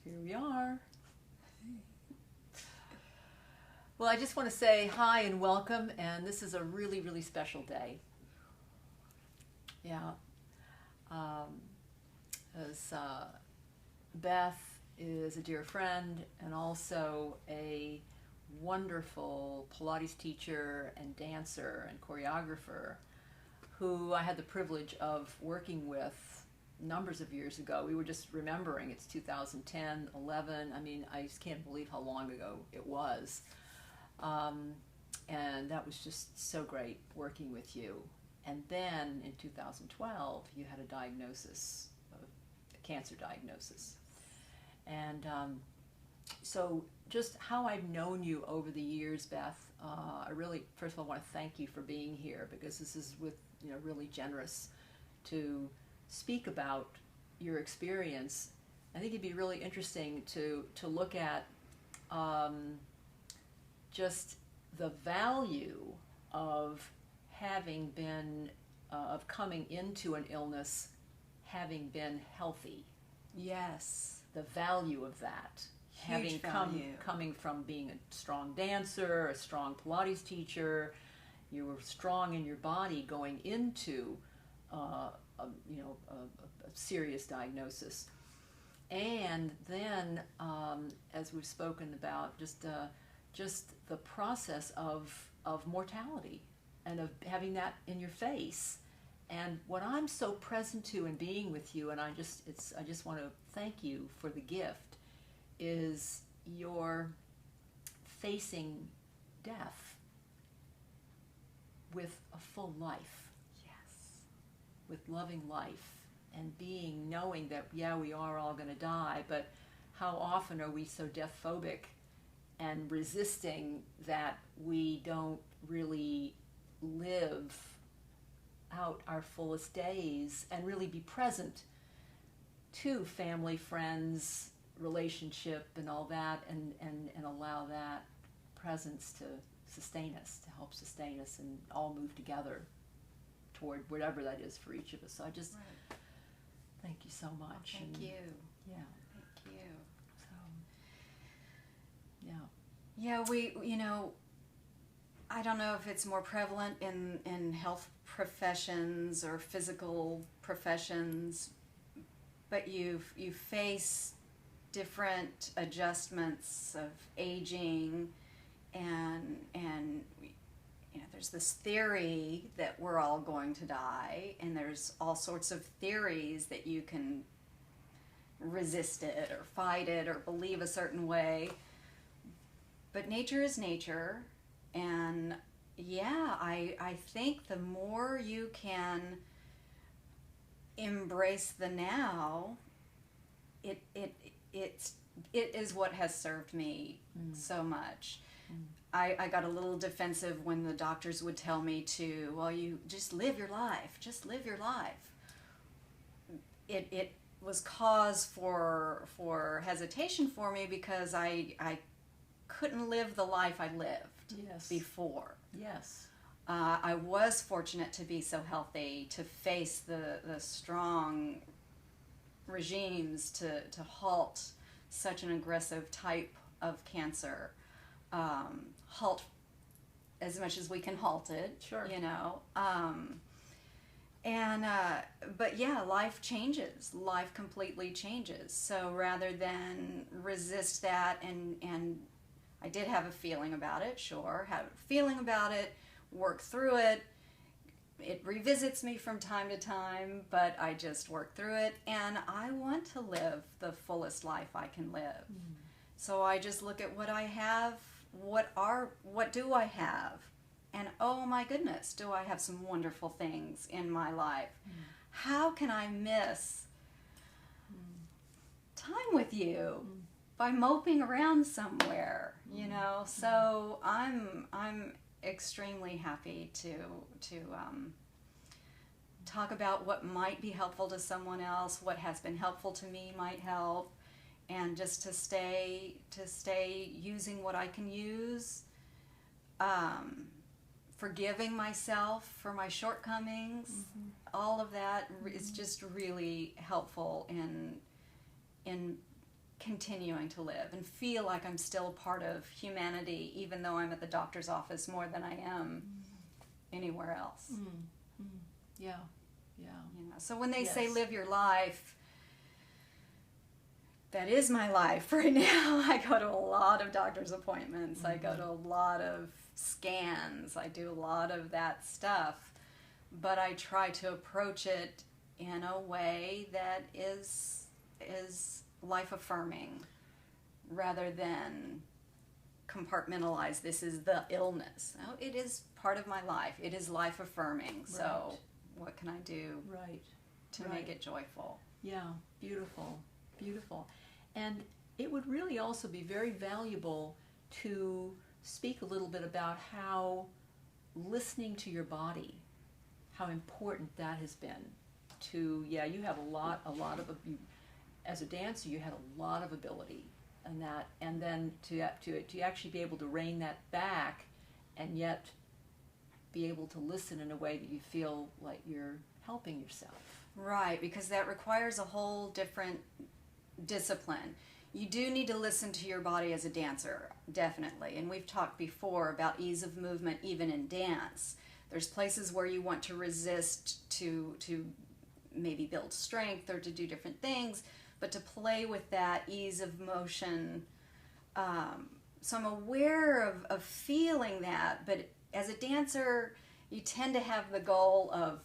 Here we are. Well, I just want to say hi and welcome, and this is a really, really special day. Yeah. As Beth is a dear friend and also a wonderful Pilates teacher and dancer and choreographer who I had the privilege of working with numbers of years ago. We were just remembering it's 2010, 11. I mean, I just can't believe how long ago it was. And that was just so great working with you. And then in 2012, you had a diagnosis, a cancer diagnosis. And so just how I've known you over the years, Beth, I really, first of all, want to thank you for being here, because this is really generous to speak about your experience. I think it'd be really interesting to look at just the value of having been, of coming into an illness, having been healthy. Yes. The value of that. Huge value. Coming from being a strong dancer, a strong Pilates teacher, you were strong in your body going into a serious diagnosis. And then, as we've spoken about, just the process of mortality and of having that in your face. And what I'm so present to in being with you, and I just want to thank you for the gift, is your facing death with a full life. Yes. With loving life and knowing that, yeah, we are all going to die, but how often are we so death phobic and resisting that we don't really live out our fullest days and really be present to family, friends, relationship and all that, and allow that presence to sustain us, to help sustain us and all move together toward whatever that is for each of us. So I just thank you so much. Well, thank you. Yeah. Thank you. So, yeah. Yeah, we, I don't know if it's more prevalent in health professions or physical professions, but you face different adjustments of aging, and there's this theory that we're all going to die, and there's all sorts of theories that you can resist it or fight it or believe a certain way. But nature is nature, and yeah, I think the more you can embrace the now, it is what has served me so much. I got a little defensive when the doctors would tell me to, well, you just live your life, just live your life. It was cause for hesitation for me, because I couldn't live the life I lived before. Yes. I was fortunate to be so healthy, to face the strong regimes to halt such an aggressive type of cancer. Halt as much as we can halt it. Sure. But yeah, life changes. Life completely changes. So rather than resist that, and I did have a feeling about it, sure, had a feeling about it, work through it. It revisits me from time to time, but I just work through it, and I want to live the fullest life I can live. So I just look at what I have, what do I have? And oh my goodness, do I have some wonderful things in my life? How can I miss time with you by moping around somewhere, So I'm extremely happy to talk about what might be helpful to someone else, what has been helpful to me might help, and just to stay using what I can use, forgiving myself for my shortcomings. All of that is just really helpful in continuing to live and feel like I'm still a part of humanity, even though I'm at the doctor's office more than I am anywhere else. Yeah, yeah. You know, so when they Yes. say live your life, that is my life right now. I go to a lot of doctor's appointments. I go to a lot of scans. I do a lot of that stuff. But I try to approach it in a way that is life-affirming rather than compartmentalize, this is the illness. No, it is part of my life. It is life-affirming. So Right. what can I do to Right. make it joyful? Yeah, beautiful, beautiful. And it would really also be very valuable to speak a little bit about how listening to your body, how important that has been to, you have a lot of, as a dancer, you had a lot of ability and that, and then to actually be able to rein that back and yet be able to listen in a way that you feel like you're helping yourself. Right, because that requires a whole different discipline. You do need to listen to your body as a dancer, definitely. And we've talked before about ease of movement even in dance. There's places where you want to resist to maybe build strength or to do different things, but to play with that ease of motion. So I'm aware of feeling that, but as a dancer, you tend to have the goal of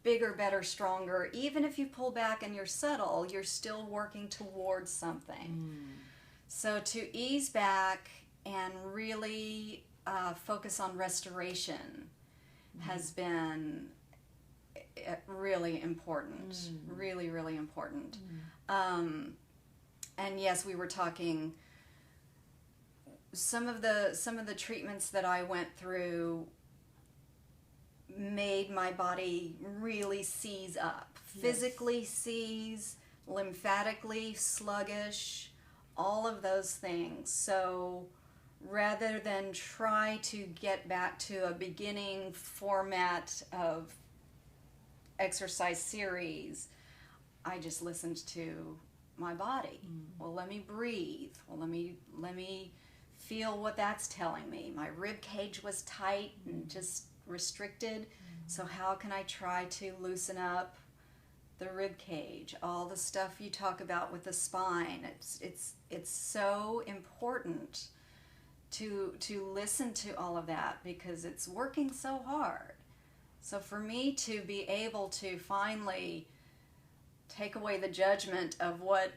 bigger, better, stronger. Even if you pull back and you're subtle, you're still working towards something. So to ease back and really focus on restoration has been really important. Really, really important. And yes, we were talking, some of the treatments that I went through made my body really seize up. Physically seize, lymphatically sluggish, all of those things. So rather than try to get back to a beginning format of exercise series, I just listened to my body. Well, let me breathe. Well, let me feel what that's telling me. My rib cage was tight and just restricted. So how can I try to loosen up the rib cage? All the stuff you talk about with the spine. It's so important to listen to all of that because it's working so hard. So for me to be able to finally take away the judgment of what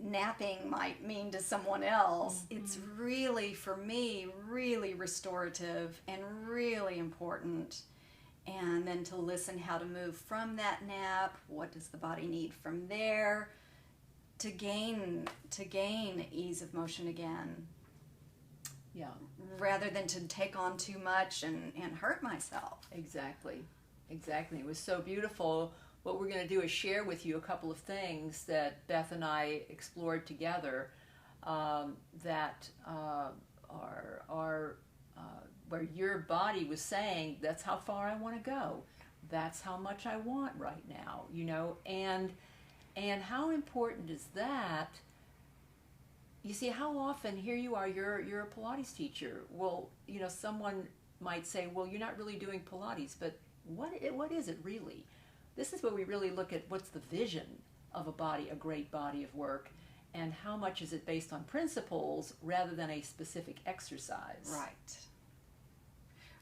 napping might mean to someone else, it's really, for me, really restorative and really important. And then to listen how to move from that nap, what does the body need from there to gain ease of motion again. Yeah. Rather than to take on too much and hurt myself. Exactly. It was so beautiful. What we're going to do is share with you a couple of things that Beth and I explored together that are where your body was saying, that's how far I want to go. That's how much I want right now, and how important is that? You see, how often, here you are, you're a Pilates teacher. Well, someone might say, well, you're not really doing Pilates, but what is it really? This is where we really look at what's the vision of a great body of work, and how much is it based on principles rather than a specific exercise.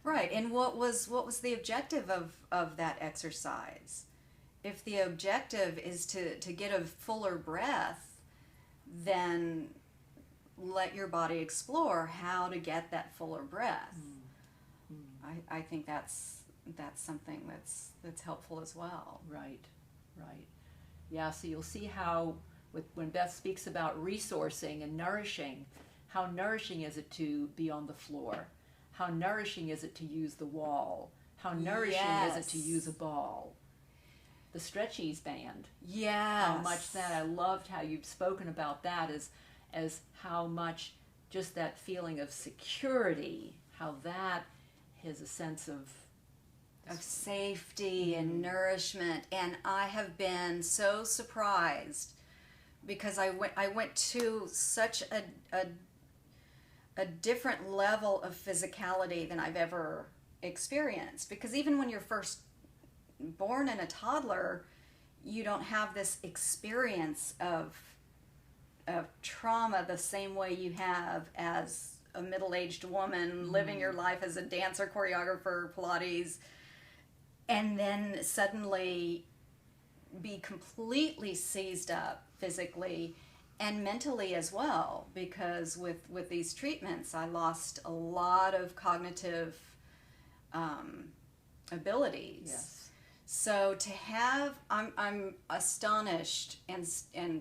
Right, and what was the objective of that exercise? If the objective is to get a fuller breath, then let your body explore how to get that fuller breath. I think that's something that's helpful as well. Right. Yeah, so you'll see how when Beth speaks about resourcing and nourishing, how nourishing is it to be on the floor? How nourishing is it to use the wall? How nourishing is it to use a ball? The stretchies band. Yes. How much that, I loved how you've spoken about that as how much just that feeling of security, how that is a sense of safety and nourishment. And I have been so surprised because I went to such a different level of physicality than I've ever experienced. Because even when you're first born and a toddler, you don't have this experience of trauma the same way you have as a middle-aged woman living your life as a dancer, choreographer, Pilates, and then suddenly be completely seized up physically and mentally as well, because with these treatments I lost a lot of cognitive abilities. Yes. So to have, I'm astonished and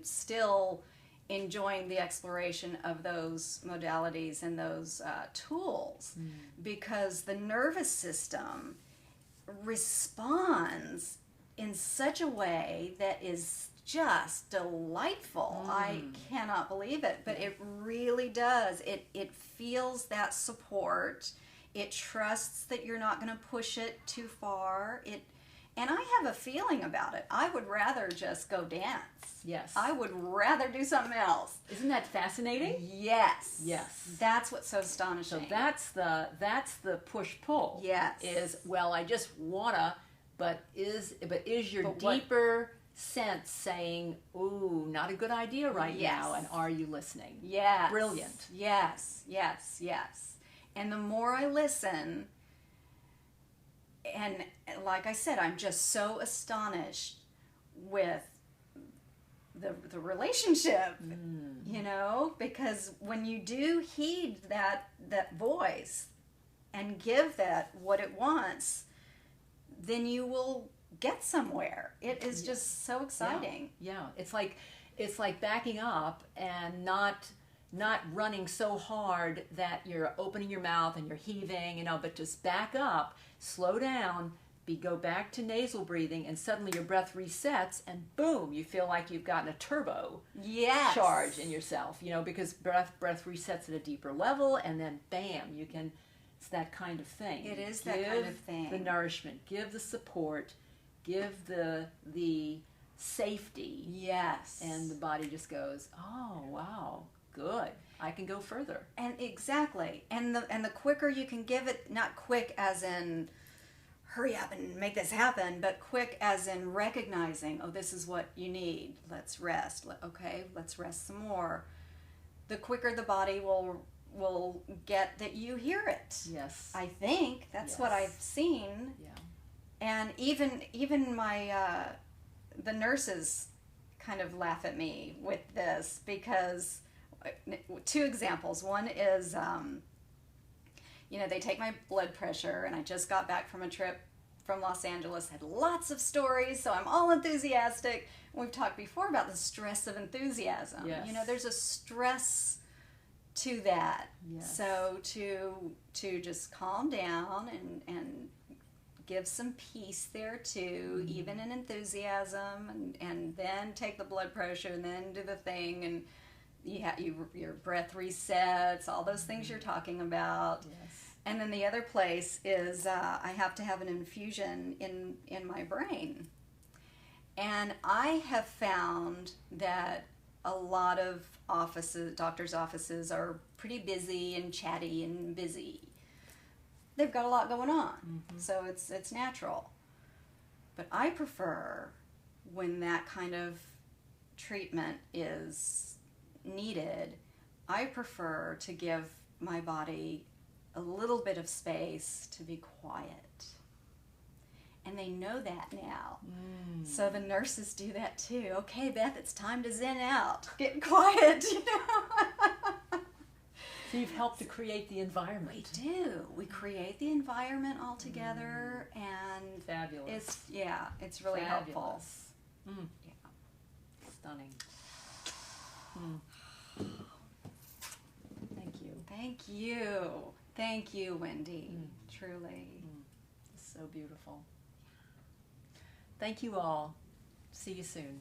still enjoying the exploration of those modalities and those tools, because the nervous system responds in such a way that is just delightful. I cannot believe it, but it really does. It feels that support. It trusts that you're not going to push it too far. And I have a feeling about it. I would rather just go dance. Yes. I would rather do something else. Isn't that fascinating? Yes. Yes. That's what's so astonishing. So that's the push-pull. Yes. Is, well, I just wanna, but is your But what- deeper sense saying, ooh, not a good idea right Yes. now, and are you listening? Yes. Brilliant. Yes, yes, yes. And the more I listen, and like I said, I'm just so astonished with the relationship, you know, because when you do heed that voice and give that what it wants, then you will get somewhere. It is just so exciting. Yeah. It's like backing up and not running so hard that you're opening your mouth and you're heaving, but just back up, slow down, go back to nasal breathing, and suddenly your breath resets, and boom, you feel like you've gotten a turbo charge in yourself, because breath resets at a deeper level, and then bam, it's that kind of thing. It is that kind of thing. Give the nourishment, give the support, give the safety. Yes. And the body just goes, oh, wow, good. I can go further. And exactly. And the quicker you can give it, not quick as in hurry up and make this happen, but quick as in recognizing, oh, this is what you need. Let's rest. Okay, let's rest some more. The quicker the body will get that you hear it. Yes. I think that's what I've seen. Yeah. And even my the nurses kind of laugh at me with this, because two examples. One is they take my blood pressure, and I just got back from a trip from Los Angeles, had lots of stories, so I'm all enthusiastic. We've talked before about the stress of enthusiasm. Yes. There's a stress to that. Yes. So to just calm down and give some peace there too, even in enthusiasm, and then take the blood pressure, and then do the thing, and your breath resets, all those things you're talking about. Yes. And then the other place is I have to have an infusion in my brain. And I have found that a lot of doctors' offices are pretty busy and chatty and busy. They've got a lot going on, so it's natural. But I prefer when that kind of treatment is needed, I prefer to give my body a little bit of space to be quiet. And they know that now. So the nurses do that too. Okay, Beth, it's time to zen out. Get quiet, So you've helped to create the environment. We do. We create the environment all together, and Fabulous. It's really helpful. Yeah. Stunning. Thank you. Thank you. Thank you, Wendy. Truly. It's so beautiful. Thank you all. See you soon.